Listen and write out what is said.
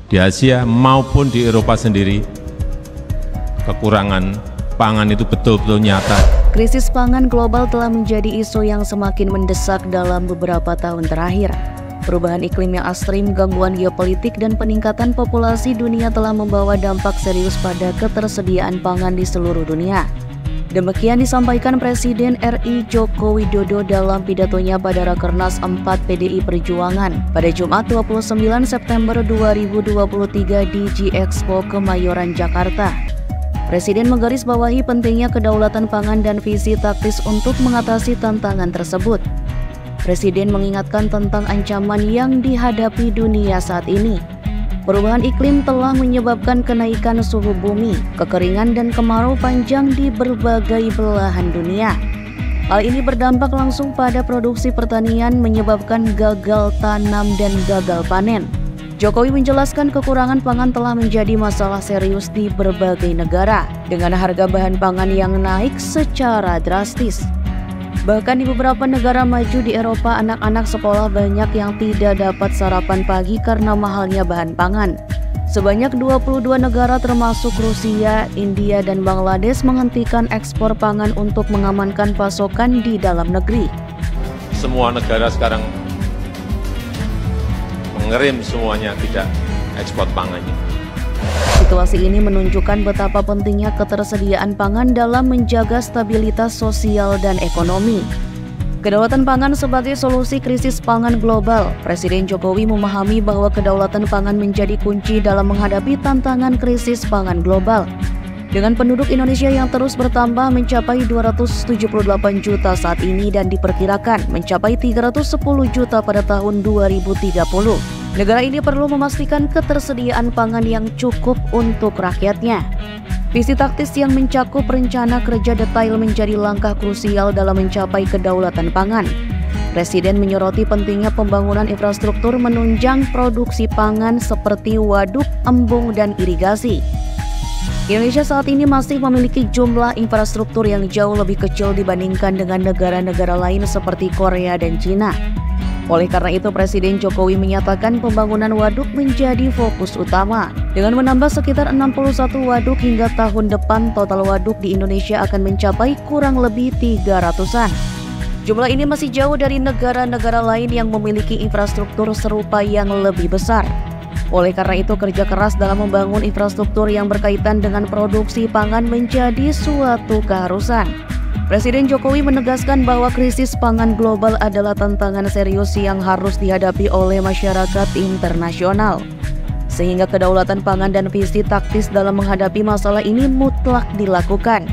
di Asia maupun di Eropa sendiri, kekurangan pangan itu betul-betul nyata. Krisis pangan global telah menjadi isu yang semakin mendesak dalam beberapa tahun terakhir. Perubahan iklim yang ekstrim, gangguan geopolitik, dan peningkatan populasi dunia telah membawa dampak serius pada ketersediaan pangan di seluruh dunia. Demikian disampaikan Presiden RI Joko Widodo dalam pidatonya pada Rakernas 4 PDI Perjuangan pada Jumat 29 September 2023 di G-Expo Kemayoran, Jakarta. Presiden menggarisbawahi pentingnya kedaulatan pangan dan visi taktis untuk mengatasi tantangan tersebut. Presiden mengingatkan tentang ancaman yang dihadapi dunia saat ini. Perubahan iklim telah menyebabkan kenaikan suhu bumi, kekeringan, dan kemarau panjang di berbagai belahan dunia. Hal ini berdampak langsung pada produksi pertanian, menyebabkan gagal tanam dan gagal panen. Jokowi menjelaskan kekurangan pangan telah menjadi masalah serius di berbagai negara, dengan harga bahan pangan yang naik secara drastis. Bahkan di beberapa negara maju di Eropa, anak-anak sekolah banyak yang tidak dapat sarapan pagi karena mahalnya bahan pangan. Sebanyak 22 negara termasuk Rusia, India, dan Bangladesh menghentikan ekspor pangan untuk mengamankan pasokan di dalam negeri. Semua negara sekarang mengerim semuanya, tidak ekspor pangannya. Situasi ini menunjukkan betapa pentingnya ketersediaan pangan dalam menjaga stabilitas sosial dan ekonomi. Kedaulatan pangan sebagai solusi krisis pangan global. Presiden Jokowi memahami bahwa kedaulatan pangan menjadi kunci dalam menghadapi tantangan krisis pangan global. Dengan penduduk Indonesia yang terus bertambah mencapai 278 juta saat ini dan diperkirakan mencapai 310 juta pada tahun 2030. Negara ini perlu memastikan ketersediaan pangan yang cukup untuk rakyatnya. Visi taktis yang mencakup rencana kerja detail menjadi langkah krusial dalam mencapai kedaulatan pangan. Presiden menyoroti pentingnya pembangunan infrastruktur menunjang produksi pangan seperti waduk, embung, dan irigasi. Indonesia saat ini masih memiliki jumlah infrastruktur yang jauh lebih kecil dibandingkan dengan negara-negara lain seperti Korea dan Cina. Oleh karena itu, Presiden Jokowi menyatakan pembangunan waduk menjadi fokus utama. Dengan menambah sekitar 61 waduk hingga tahun depan, total waduk di Indonesia akan mencapai kurang lebih 300-an. Jumlah ini masih jauh dari negara-negara lain yang memiliki infrastruktur serupa yang lebih besar. Oleh karena itu, kerja keras dalam membangun infrastruktur yang berkaitan dengan produksi pangan menjadi suatu keharusan. Presiden Jokowi menegaskan bahwa krisis pangan global adalah tantangan serius yang harus dihadapi oleh masyarakat internasional. Sehingga kedaulatan pangan dan visi taktis dalam menghadapi masalah ini mutlak dilakukan.